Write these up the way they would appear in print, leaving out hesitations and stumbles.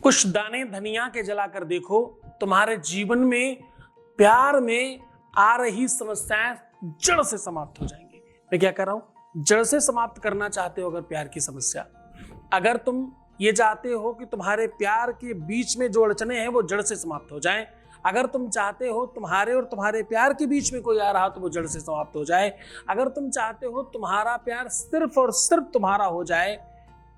कुछ दाने धनिया के जलाकर देखो, तुम्हारे जीवन में प्यार में आ रही समस्याएं जड़ से समाप्त हो जाएंगी। मैं क्या कर रहा हूं? जड़ से समाप्त करना चाहते हो अगर प्यार की समस्या, अगर तुम ये चाहते हो कि तुम्हारे प्यार के बीच में जो अड़चने हैं वो जड़ से समाप्त हो जाएं, अगर तुम चाहते हो तुम्हारे और तुम्हारे प्यार के बीच में कोई आ रहा तो वो जड़ से समाप्त हो जाए, अगर तुम चाहते हो तुम्हारा प्यार सिर्फ और सिर्फ तुम्हारा हो जाए,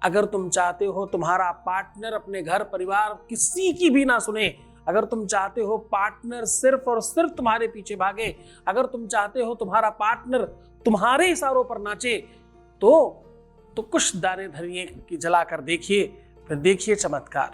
अगर तुम चाहते हो तुम्हारा पार्टनर अपने घर परिवार किसी की भी ना सुने, अगर तुम चाहते हो पार्टनर सिर्फ और सिर्फ तुम्हारे पीछे भागे, अगर तुम चाहते हो तुम्हारा पार्टनर तुम्हारे इशारों पर नाचे, तो कुछ दाने धनिए की जलाकर देखिए, फिर देखिए चमत्कार।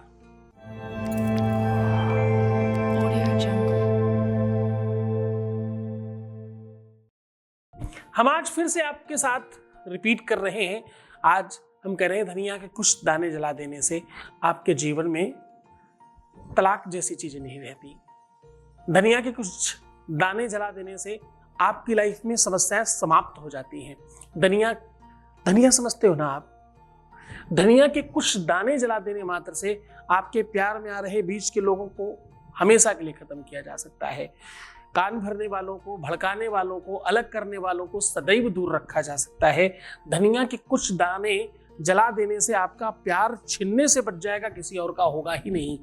हम आज फिर से आपके साथ रिपीट कर रहे हैं। आज हम कह रहे हैं धनिया के कुछ दाने जला देने से आपके जीवन में तलाक जैसी चीजें नहीं रहती। धनिया के कुछ दाने जला देने से आपकी लाइफ में समस्याएं समाप्त हो जाती हैं। धनिया समझते हो ना आप? धनिया के कुछ दाने जला देने मात्र से आपके प्यार में आ रहे बीच के लोगों को हमेशा के लिए खत्म किया जा सकता है। कान भरने वालों को, भड़काने वालों को, अलग करने वालों को सदैव दूर रखा जा सकता है। धनिया के कुछ दाने जला देने से आपका प्यार छिनने से बच जाएगा, किसी और का होगा ही नहीं।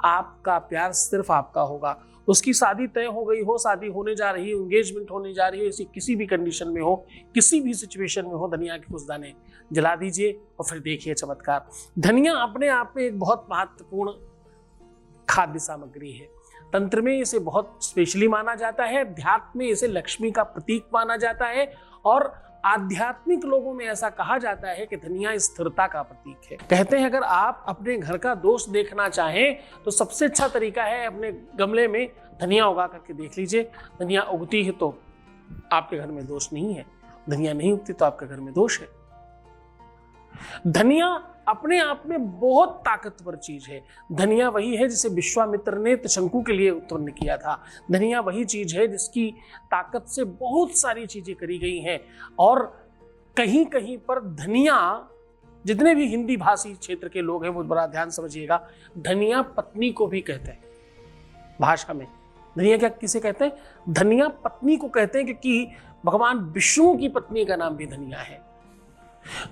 आपका प्यार सिर्फ आपका होगा। उसकी शादी तय हो गई हो, शादी होने जा रही हो, एंगेजमेंट होने जा रही हो, ऐसी किसी भी कंडीशन में हो, किसी भी सिचुएशन में हो, धनिया के कुछ दाने जला दीजिए और फिर देखिए चमत्कार। धनिया अपने आप में एक बहुत महत्वपूर्ण खाद्य सामग्री है। तंत्र में इसे बहुत स्पेशली माना जाता है, अध्यात्म में इसे लक्ष्मी का प्रतीक माना जाता है, और आध्यात्मिक लोगों में ऐसा कहा जाता है कि धनिया स्थिरता का प्रतीक है। कहते हैं अगर आप अपने घर का दोष देखना चाहें तो सबसे अच्छा तरीका है अपने गमले में धनिया उगा करके देख लीजिए। धनिया उगती है तो आपके घर में दोष नहीं है, धनिया नहीं उगती तो आपके घर में दोष है। धनिया अपने आप में बहुत ताकतवर चीज है। धनिया वही है जिसे विश्वामित्र ने त्रिशंकु के लिए उत्पन्न किया था। धनिया वही चीज है जिसकी ताकत से बहुत सारी चीजें करी गई हैं। और कहीं कहीं पर धनिया, जितने भी हिंदी भाषी क्षेत्र के लोग हैं वो बड़ा ध्यान समझिएगा, धनिया पत्नी को भी कहते हैं भाषा में। धनिया क्या किसे कहते हैं? धनिया पत्नी को कहते हैं, क्योंकि भगवान विष्णु की पत्नी का नाम भी धनिया है।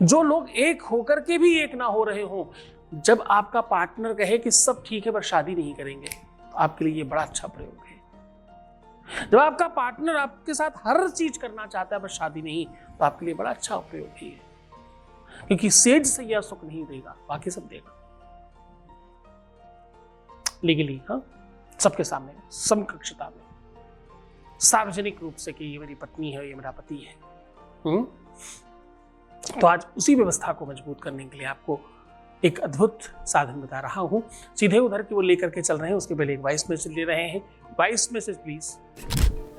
जो लोग एक होकर के भी एक ना हो रहे हो, जब आपका पार्टनर कहे कि सब ठीक है पर शादी नहीं करेंगे, तो आपके लिए ये बड़ा अच्छा प्रयोग है। जब आपका पार्टनर आपके साथ हर चीज करना चाहता है पर शादी नहीं, तो आपके लिए बड़ा अच्छा प्रयोग ही है, क्योंकि सेज से यह सुख नहीं देगा, बाकी सब देगा लीगली, हाँ, सबके सामने, समकक्षता में, सार्वजनिक रूप से कि ये मेरी पत्नी है, ये मेरा पति है। तो आज उसी व्यवस्था को मजबूत करने के लिए आपको एक अद्भुत साधन बता रहा हूं। सीधे उधर की वो लेकर के चल रहे हैं, उसके पहले एक वॉइस मैसेज ले रहे हैं। Voice message please.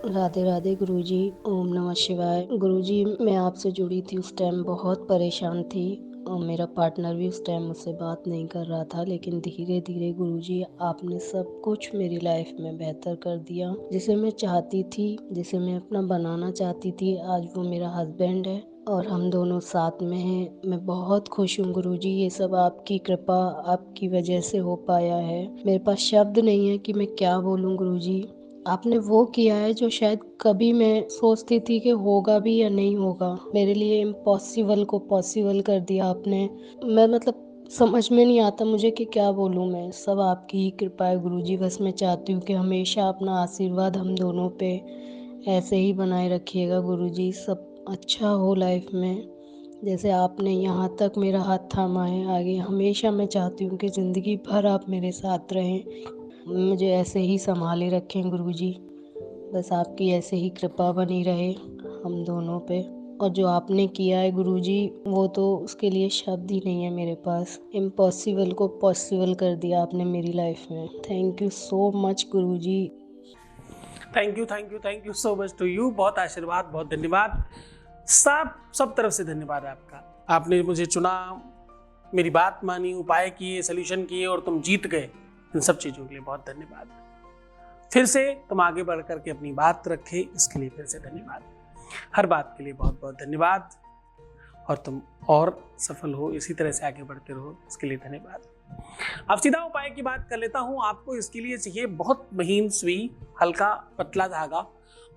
Radhe Radhe Guruji, ओम नमः शिवाय। गुरुजी, मैं आपसे जुड़ी थी, उस टाइम बहुत परेशान थी और मेरा पार्टनर भी उस टाइम मुझसे बात नहीं कर रहा था, लेकिन धीरे धीरे गुरुजी आपने सब कुछ मेरी लाइफ में बेहतर कर दिया। जिसे मैं चाहती थी, जिसे मैं अपना बनाना चाहती थी, आज वो मेरा हस्बैंड है और हम दोनों साथ में हैं। मैं बहुत खुश हूँ गुरुजी, ये सब आपकी कृपा, आपकी वजह से हो पाया है। मेरे पास शब्द नहीं है कि मैं क्या बोलूँ गुरुजी। आपने वो किया है जो शायद कभी मैं सोचती थी कि होगा भी या नहीं होगा। मेरे लिए इम्पॉसिबल को पॉसिबल कर दिया आपने। मैं मतलब समझ में नहीं आता मुझे कि क्या बोलूँ मैं। सब आपकी ही कृपा है गुरुजी। बस मैं चाहती हूँ कि हमेशा अपना आशीर्वाद हम दोनों पे ऐसे ही बनाए रखिएगा गुरुजी। सब अच्छा हो लाइफ में, जैसे आपने यहाँ तक मेरा हाथ थामा है। आगे हमेशा मैं चाहती हूँ कि ज़िंदगी भर आप मेरे साथ रहें, मुझे ऐसे ही संभाले रखें गुरुजी। बस आपकी ऐसे ही कृपा बनी रहे हम दोनों पे। और जो आपने किया है गुरुजी, वो तो उसके लिए शब्द ही नहीं है मेरे पास। इम्पॉसिबल को पॉसिबल कर दिया आपने मेरी लाइफ में। Thank you so much guruji. Thank you so much to you. बहुत आशीर्वाद, बहुत धन्यवाद, सब तरफ से धन्यवाद आपका। आपने मुझे चुना, मेरी बात मानी, उपाय किए, सोल्यूशन किए और तुम जीत गए। इन सब चीजों के लिए बहुत धन्यवाद। फिर से तुम आगे बढ़ करके अपनी बात रखे, इसके लिए फिर से धन्यवाद। हर बात के लिए बहुत बहुत धन्यवाद, और तुम और सफल हो, इसी तरह से आगे बढ़ते रहो, इसके लिए धन्यवाद। अब सीधा उपाय की बात कर लेता हूं। आपको इसके लिए चाहिए बहुत महीन सुई, हल्का पतला धागा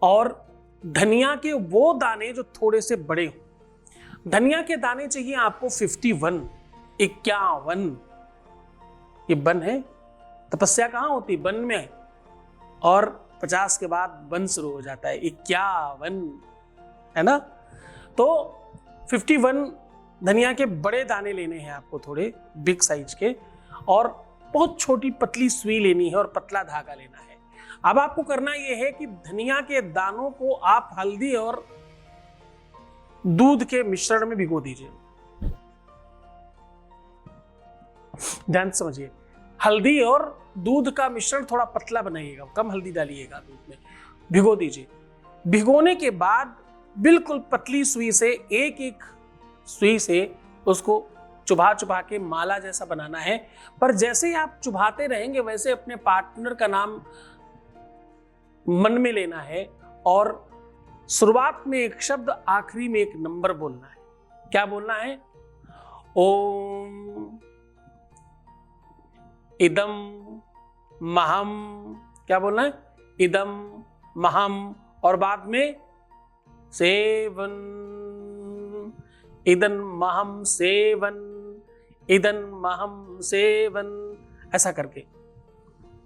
और धनिया के वो दाने जो थोड़े से बड़े हों। धनिया के दाने चाहिए आपको 51, 51। ये वन है, तपस्या कहाँ होती? वन में। और 50 के बाद वन शुरू हो जाता है, 51, है ना? तो 51 धनिया के बड़े दाने लेने हैं आपको, थोड़े बिग साइज के, और बहुत छोटी पतली सुई लेनी है और पतला धागा लेना है। अब आपको करना यह है कि धनिया के दानों को आप हल्दी और दूध के मिश्रण में भिगो दीजिए। ध्यान से समझिए, हल्दी और दूध का मिश्रण थोड़ा पतला बनाइएगा, कम हल्दी डालिएगा दूध में, भिगो दीजिए। भिगोने के बाद बिल्कुल पतली सुई से, एक एक सुई से उसको चुभा चुभा के माला जैसा बनाना है। पर जैसे ही आप चुभाते रहेंगे वैसे अपने पार्टनर का नाम मन में लेना है और शुरुआत में एक शब्द, आखिरी में एक नंबर बोलना है। क्या बोलना है? ओम इदम महम। क्या बोलना है? इदम महम। और बाद में सेवन, इदन महम सेवन, इदन महम सेवन, ऐसा करके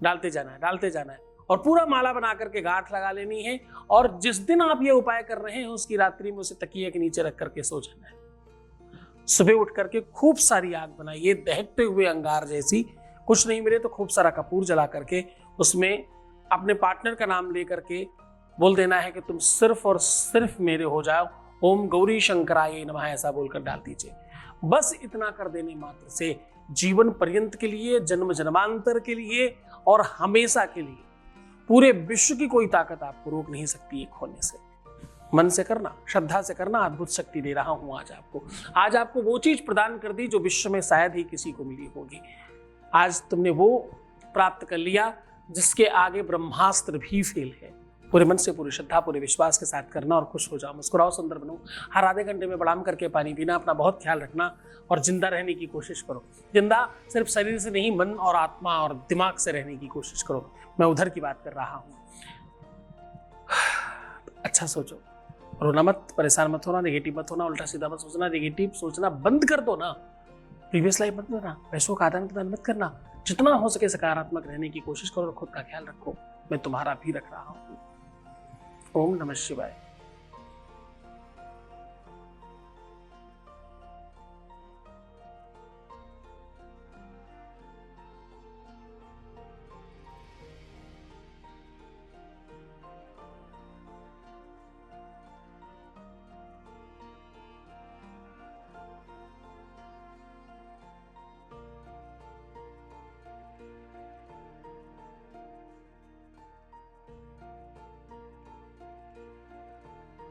डालते जाना है, डालते जाना है और पूरा माला बना करके गांठ लगा लेनी है। और जिस दिन आप ये उपाय कर रहे हैं उसकी रात्रि में उसे तकिए के नीचे रख करके सो जाना है। सुबह उठ करके खूब सारी आग बनाइए, दहकते हुए अंगार जैसी। कुछ नहीं मिले तो खूब सारा कपूर जला करके उसमें अपने पार्टनर का नाम ले करके बोल देना है कि तुम सिर्फ और सिर्फ मेरे हो जाओ, ओम गौरी शंकराय नमः, ऐसा बोलकर डाल दीजिए। बस इतना कर देने मात्र से जीवन पर्यंत के लिए, जन्म जन्मांतर के लिए और हमेशा के लिए पूरे विश्व की कोई ताकत आपको रोक नहीं सकती एक होने से। मन से करना, श्रद्धा से करना, अद्भुत शक्ति दे रहा हूं आज आपको। आज आपको वो चीज प्रदान कर दी जो विश्व में शायद ही किसी को मिली होगी। आज तुमने वो प्राप्त कर लिया जिसके आगे ब्रह्मास्त्र भी फेल है। पूरे मन से, पूरी श्रद्धा, पूरे विश्वास के साथ करना और खुश हो जाओ, मुस्कुराओ, सुंदर बनो। हर आधे घंटे में बड़ाम करके पानी पीना, अपना बहुत ख्याल रखना और जिंदा रहने की कोशिश करो। जिंदा सिर्फ शरीर से नहीं, मन और आत्मा और दिमाग से रहने की कोशिश करो। मैं उधर की बात कर रहा हूं। अच्छा सोचो, रोना मत, परेशान मत होना, नेगेटिव मत होना, उल्टा सीधा मत सोचना। नेगेटिव सोचना बंद कर दो ना, प्रीवियस लाइफ मत करना, पैसों का आदान प्रदान मत करना। जितना हो सके सकारात्मक रहने की कोशिश करो और खुद का ख्याल रखो। मैं तुम्हारा भी रख रहा हूं। ओम नमः शिवाय।